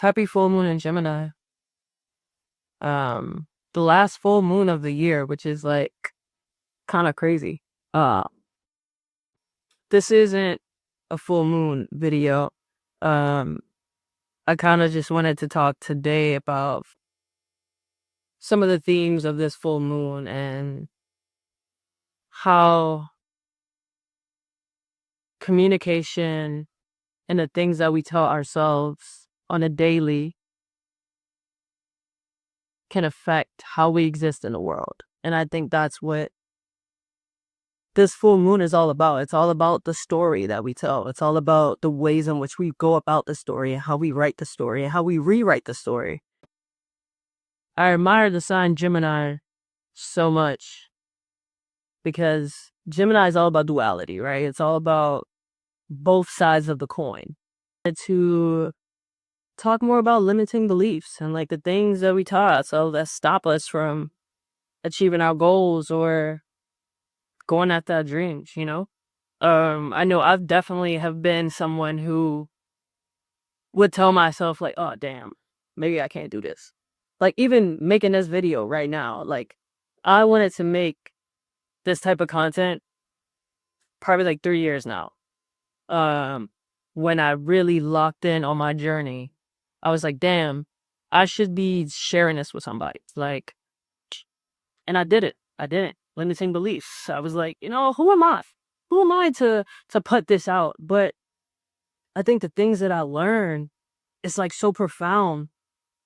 Happy full moon in Gemini. The last full moon of the year, which is like kind of crazy. Uh, this isn't a full moon video. Um, I kind of just wanted to talk today about some of the themes of this full moon and how communication and the things that we tell ourselves on a daily can affect how we exist in the world. And I think that's what this full moon is all about. It's all about the story that we tell. It's all about the ways in which we go about the story and how we write the story and how we rewrite the story. I admire the sign Gemini so much because Gemini is all about duality, right? It's all about both sides of the coin. And to talk more about limiting beliefs and like the things that we taught so that stop us from achieving our goals or going after our dreams, I know I've definitely have been someone who would tell myself like, oh damn, maybe I can't do this. Like even making this video right now, like I wanted to make this type of content probably like 3 years now. When I really locked in on my journey, I was like, damn, I should be sharing this with somebody. Like, and I did it. I didn't. Limiting beliefs. I was like, who am I? Who am I to put this out? But I think the things that I learned is like so profound.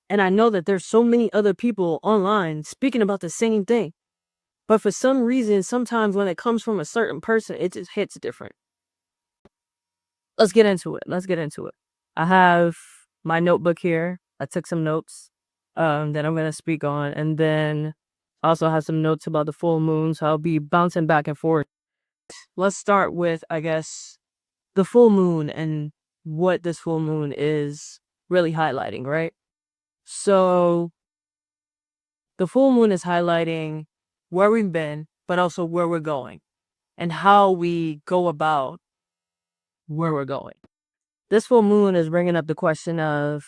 And I know that there's so many other people online speaking about the same thing. But for some reason, sometimes when it comes from a certain person, it just hits different. Let's get into it. I have my notebook here. I took some notes that I'm going to speak on. And then I also have some notes about the full moon. So I'll be bouncing back and forth. Let's start with, I guess, the full moon and what this full moon is really highlighting, right? So the full moon is highlighting where we've been, but also where we're going and how we go about where we're going. This full moon is bringing up the question of,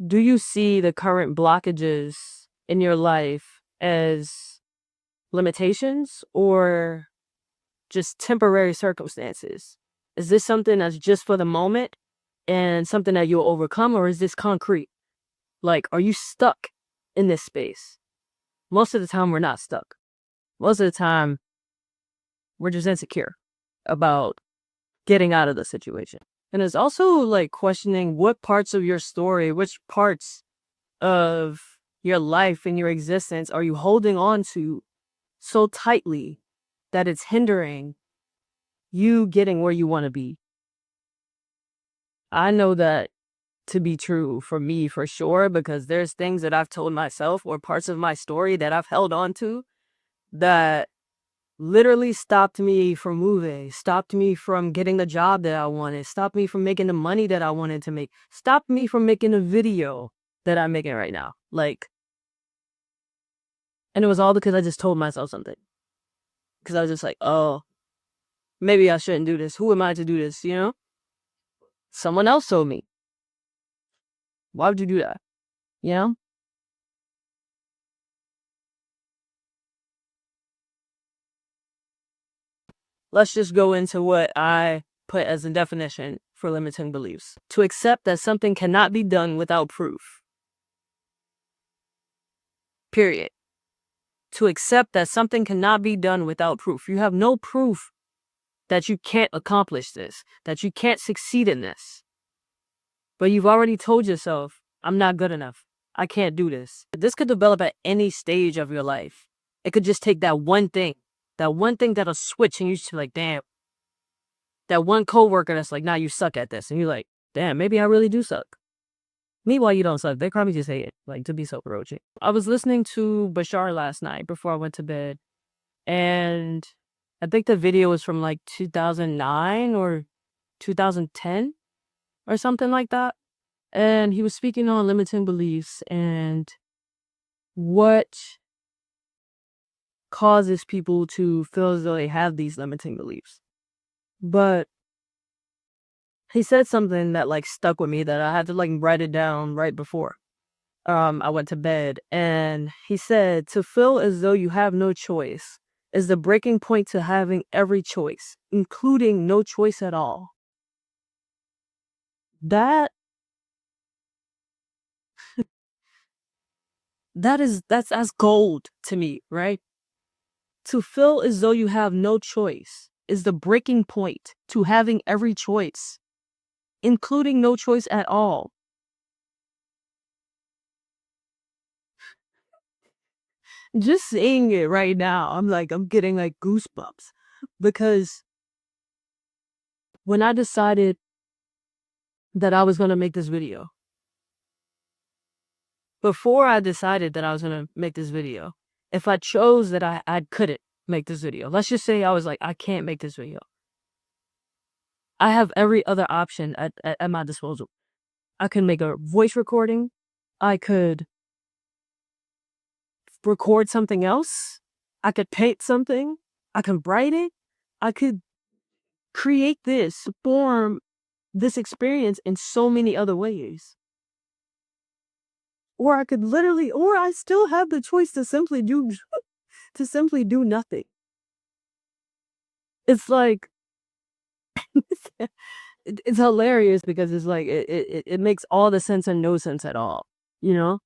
do you see the current blockages in your life as limitations or just temporary circumstances? Is this something that's just for the moment and something that you'll overcome, or is this concrete? Like, are you stuck in this space? Most of the time, we're not stuck. Most of the time, we're just insecure about getting out of the situation. And it's also like questioning what parts of your story, which parts of your life and your existence are you holding on to so tightly that it's hindering you getting where you want to be. I know that to be true for me for sure, because there's things that I've told myself or parts of my story that I've held on to that literally stopped me from moving, stopped me from getting the job that I wanted, stopped me from making the money that I wanted to make, stopped me from making a video that I'm making right now. Like, and it was all because I just told myself something. Because I was just like, oh, maybe I shouldn't do this. Who am I to do this, Someone else told me. Why would you do that? You know? Let's just go into what I put as a definition for limiting beliefs. To accept that something cannot be done without proof. Period. To accept that something cannot be done without proof. You have no proof that you can't accomplish this, that you can't succeed in this. But you've already told yourself, I'm not good enough. I can't do this. This could develop at any stage of your life. It could just take that one thing that'll switch and you just be like, damn. That one coworker that's like, nah, you suck at this. And you're like, damn, maybe I really do suck. Meanwhile, you don't suck. They probably just hate it, like, to be so approaching. I was listening to Bashar last night before I went to bed. And I think the video was from like 2009 or 2010 or something like that. And he was speaking on limiting beliefs and what causes people to feel as though they have these limiting beliefs. But he said something that like stuck with me that I had to like write it down right before I went to bed. And he said, to feel as though you have no choice is the breaking point to having every choice, including no choice at all. That that's gold to me, right? To feel as though you have no choice is the breaking point to having every choice, including no choice at all. Just saying it right now, I'm getting like goosebumps because when I decided that I was going to make this video, before I decided that I was going to make this video, if I chose that I couldn't make this video, let's just say I was like, I can't make this video. I have every other option at my disposal. I can make a voice recording. I could record something else. I could paint something. I could write it. I could create this, form this experience in so many other ways. Or I could literally, or I still have the choice to simply do, to simply do nothing. It's like, it's hilarious because it's like, it makes all the sense and no sense at all, you know?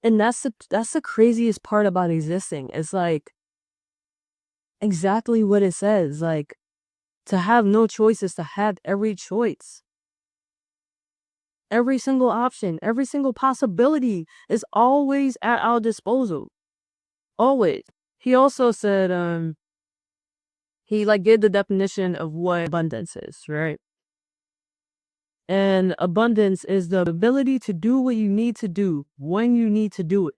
And that's the craziest part about existing. It's like exactly what it says. Like to have no choice is to have every choice. Every single option, every single possibility is always at our disposal. Always. He also said, he like gave the definition of what abundance is, right? And abundance is the ability to do what you need to do when you need to do it.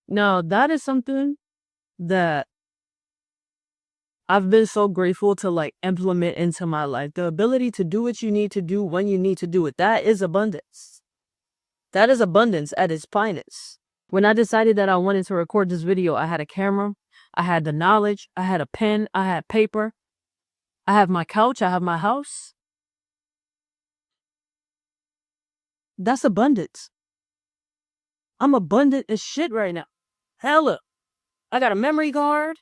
Now, that is something that I've been so grateful to like implement into my life. The ability to do what you need to do when you need to do it. That is abundance. That is abundance at its finest. When I decided that I wanted to record this video, I had a camera, I had the knowledge, I had a pen, I had paper, I have my couch, I have my house. That's abundance. I'm abundant as shit right now. Hella. I got a memory card.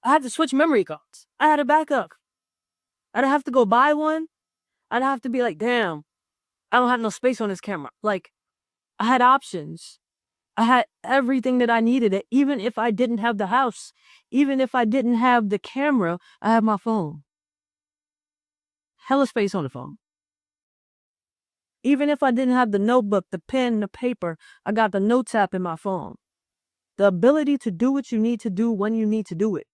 I had to switch memory cards. I had a backup. I don't have to go buy one. I'd have to be like, damn, I don't have no space on this camera. Like, I had options. I had everything that I needed. Even if I didn't have the house, even if I didn't have the camera, I have my phone. Hella space on the phone. Even if I didn't have the notebook, the pen, the paper, I got the notes app in my phone. The ability to do what you need to do when you need to do it.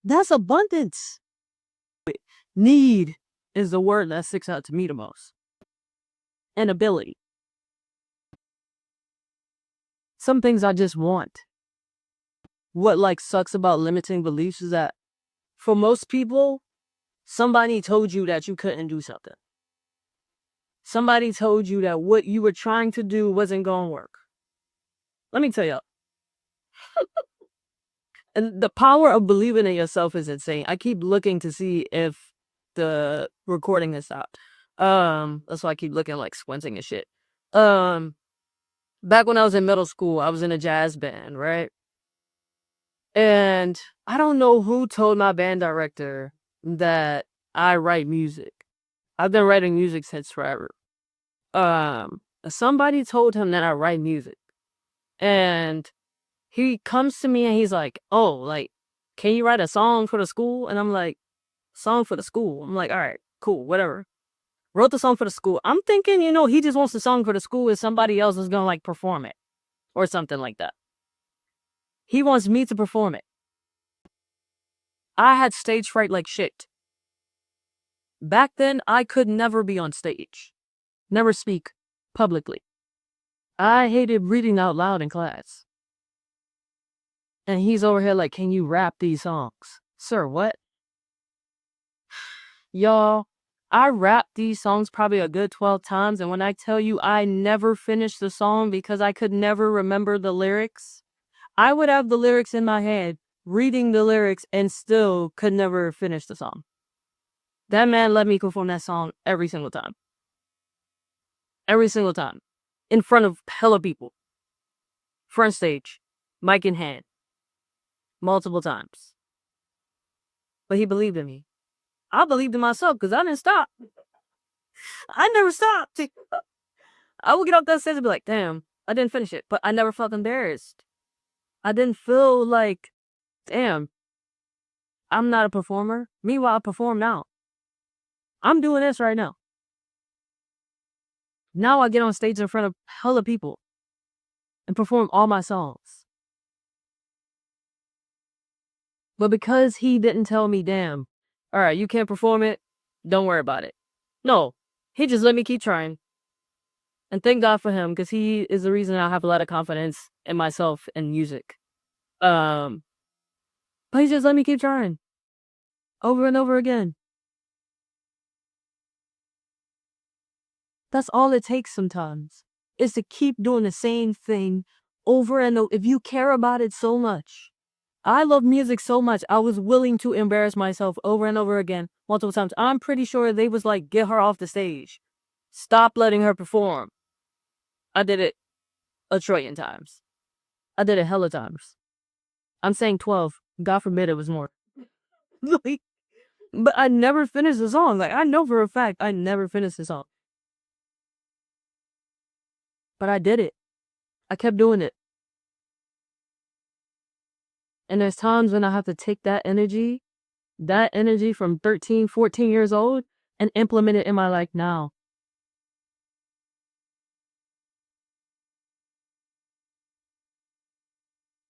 That's abundance. Need is the word that sticks out to me the most. And ability. Some things I just want. What like sucks about limiting beliefs is that for most people, somebody told you that you couldn't do something. Somebody told you that what you were trying to do wasn't going to work. Let me tell you. And the power of believing in yourself is insane. I keep looking to see if the recording has stopped. That's why I keep looking like squinting and shit. Back when I was in middle school, I was in a jazz band, right? And I don't know who told my band director that I write music. I've been writing music since forever. Somebody told him that I write music. And he comes to me and he's like, oh, like, can you write a song for the school? And I'm like, song for the school? I'm like, all right, cool, whatever. Wrote the song for the school. I'm thinking, he just wants the song for the school and somebody else is going to like perform it or something like that. He wants me to perform it. I had stage fright like shit. Back then, I could never be on stage. Never speak publicly. I hated reading out loud in class. And he's over here like, can you rap these songs? Sir, what? Y'all, I rapped these songs probably a good 12 times. And when I tell you I never finished the song because I could never remember the lyrics, I would have the lyrics in my head reading the lyrics, and still could never finish the song. That man let me perform that song every single time. Every single time. In front of hella people. Front stage. Mic in hand. Multiple times. But he believed in me. I believed in myself because I didn't stop. I never stopped. I would get off that stage and be like, damn, I didn't finish it. But I never felt embarrassed. I didn't feel like, damn, I'm not a performer. Meanwhile, I perform now. I'm doing this right now. Now I get on stage in front of hella people and perform all my songs. But because he didn't tell me, damn, all right, you can't perform it, don't worry about it. No, he just let me keep trying. And thank God for him, because he is the reason I have a lot of confidence in myself and music. But he just let me keep trying. Over and over again. That's all it takes sometimes, is to keep doing the same thing over and over. If you care about it so much. I love music so much, I was willing to embarrass myself over and over again, multiple times. I'm pretty sure they was like, get her off the stage. Stop letting her perform. I did it a trillion times. I did it hella times. I'm saying 12. God forbid it was more. Like, but I never finished the song. Like, I know for a fact I never finished the song. But I did it. I kept doing it. And there's times when I have to take that energy from 13, 14 years old, and implement it in my life now.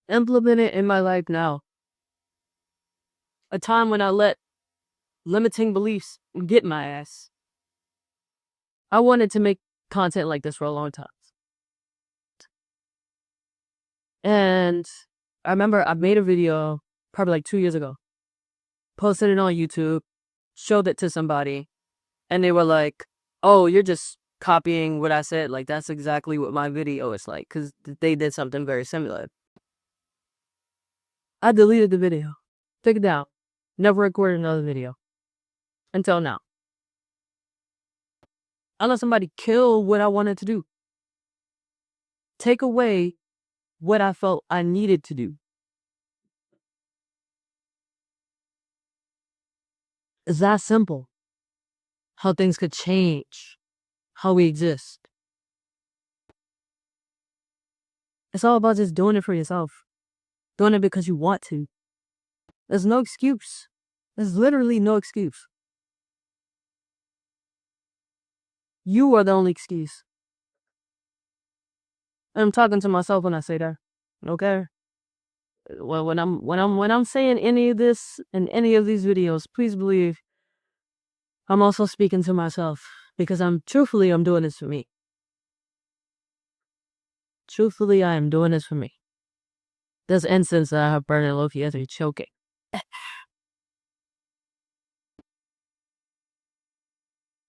Implement it in my life now. A time when I let limiting beliefs get my ass. I wanted to make content like this for a long time. And I remember I made a video probably like 2 years ago. Posted it on YouTube, showed it to somebody, and they were like, oh, you're just copying what I said. Like, that's exactly what my video is like, because they did something very similar. I deleted the video. Took it down. Never recorded another video. Until now. I let somebody kill what I wanted to do. Take away what I felt I needed to do. It's that simple. How things could change. How we exist. It's all about just doing it for yourself. Doing it because you want to. There's no excuse. There's literally no excuse. You are the only excuse. And I'm talking to myself when I say that. Okay? Well, when I'm saying any of this in any of these videos, please believe I'm also speaking to myself, because I'm doing this for me. Truthfully, I am doing this for me. There's incense that I have burning low-key as you're choking.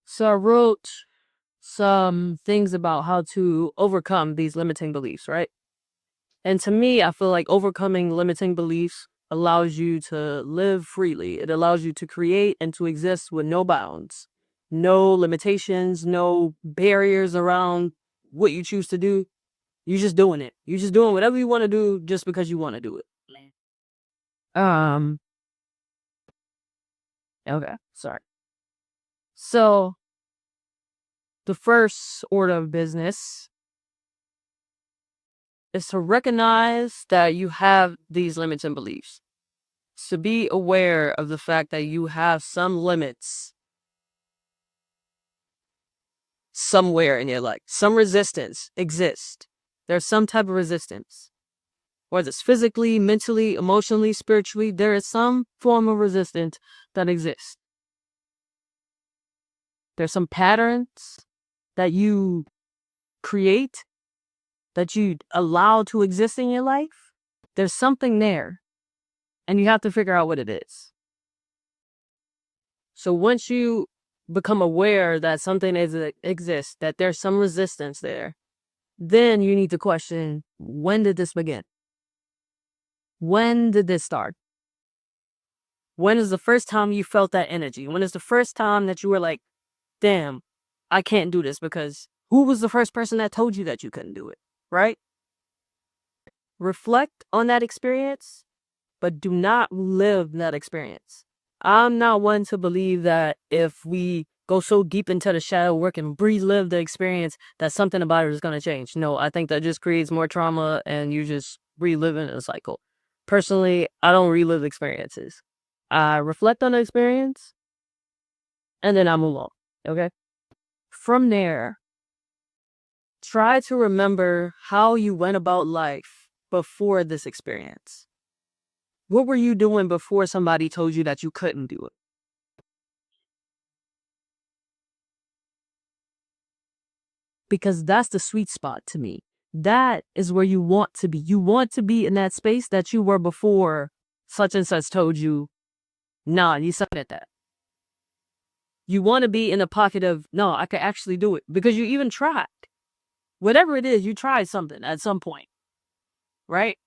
So I wrote some things about how to overcome these limiting beliefs, right? And to me, I feel like overcoming limiting beliefs allows you to live freely. It allows you to create and to exist with no bounds, no limitations, no barriers around what you choose to do. You're just doing it. You're just doing whatever you want to do just because you want to do it. Okay, sorry. So, the first order of business is to recognize that you have these limiting beliefs. To be aware of the fact that you have some limits somewhere in your life. Some resistance exists. There's some type of resistance. Whether it's physically, mentally, emotionally, spiritually, there is some form of resistance that exists. There's some patterns that you create, that you allow to exist in your life. There's something there, and you have to figure out what it is. So once you become aware that something exists, that there's some resistance there, then you need to question, when did this begin? When did this start? When is the first time you felt that energy? When is the first time that you were like, damn, I can't do this? Because who was the first person that told you that you couldn't do it, right? Reflect on that experience, but do not live that experience. I'm not one to believe that if we go so deep into the shadow work and relive the experience, that something about it is going to change. No, I think that just creates more trauma and you just reliving a cycle. Personally, I don't relive experiences. I reflect on the experience and then I move on. Okay. From there, try to remember how you went about life before this experience. What were you doing before somebody told you that you couldn't do it? Because that's the sweet spot to me. That is where you want to be. You want to be in that space that you were before such and such told you, nah, you suck at that. You want to be in a pocket of, no, I can actually do it because you even tried. Whatever it is, you tried something at some point, right?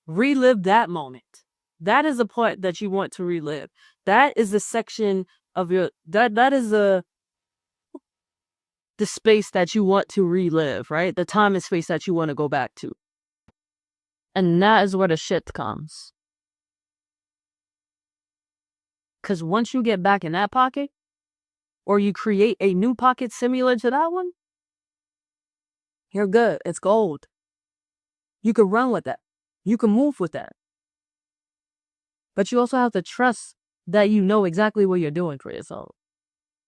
Relive that moment. That is the part that you want to relive. That is the section of your, that is the space that you want to relive, right? The time and space that you want to go back to. And that is where the shit comes. Because once you get back in that pocket, or you create a new pocket similar to that one, you're good. It's gold. You can run with that. You can move with that. But you also have to trust that you know exactly what you're doing for yourself.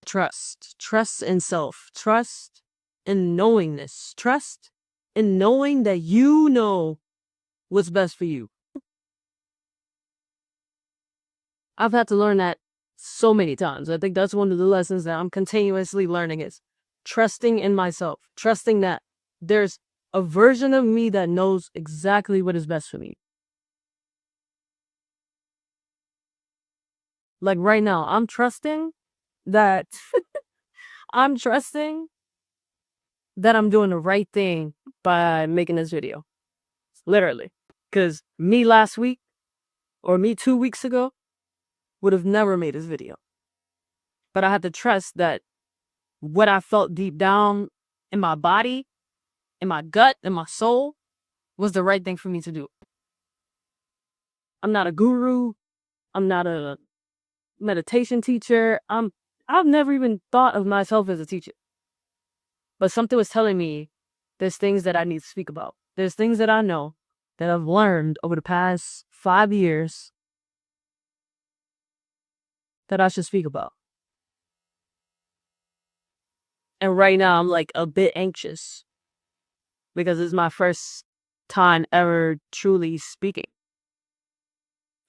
Trust in self, trust in knowingness, trust in knowing that you know what's best for you. I've had to learn that so many times. I think that's one of the lessons that I'm continuously learning is trusting in myself, trusting that there's a version of me that knows exactly what is best for me. Like right now, I'm trusting that I'm trusting that I'm doing the right thing by making this video. Literally. Because me last week or me 2 weeks ago would have never made this video. But I had to trust that what I felt deep down in my body, in my gut, in my soul was the right thing for me to do. I'm not a guru. I'm not a meditation teacher. I've never even thought of myself as a teacher. But something was telling me there's things that I need to speak about. There's things that I know that I've learned over the past 5 years that I should speak about. And right now I'm like a bit anxious because it's my first time ever truly speaking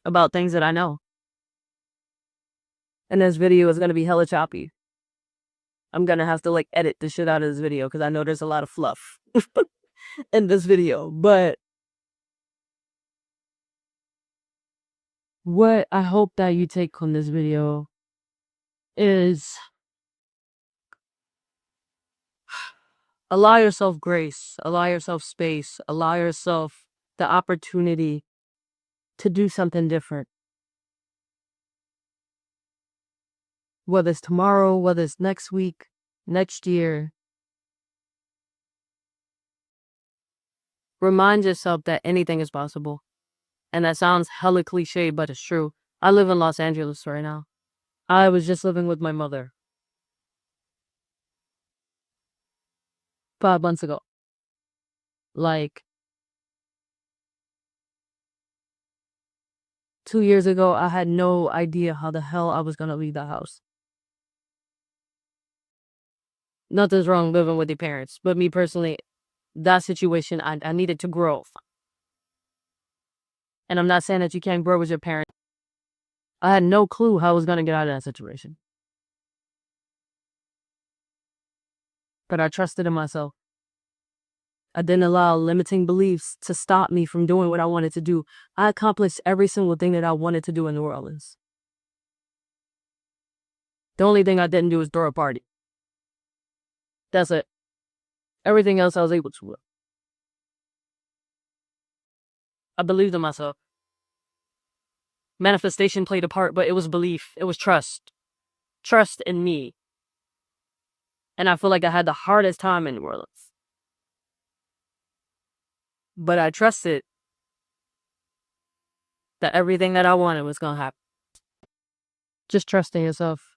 about things that I know. And this video is going to be hella choppy. I'm going to have to like edit the shit out of this video because I know there's a lot of fluff in this video. But what I hope that you take from this video is allow yourself grace, allow yourself space, allow yourself the opportunity to do something different. Whether it's tomorrow, whether it's next week, next year. Remind yourself that anything is possible. And that sounds hella cliche, but it's true. I live in Los Angeles right now. I was just living with my mother 5 months ago. Like 2 years ago, I had no idea how the hell I was gonna leave the house. Nothing's wrong living with your parents, but me personally, that situation, I needed to grow. And I'm not saying that you can't grow with your parents. I had no clue how I was gonna get out of that situation. But I trusted in myself. I didn't allow limiting beliefs to stop me from doing what I wanted to do. I accomplished every single thing that I wanted to do in New Orleans. The only thing I didn't do was throw a party. That's it. Everything else I was able to. believed in myself. Manifestation played a part, but it was belief. It was trust. Trust in me. And I feel like I had the hardest time in New Orleans. But I trusted that everything that I wanted was gonna happen. Just trust in yourself.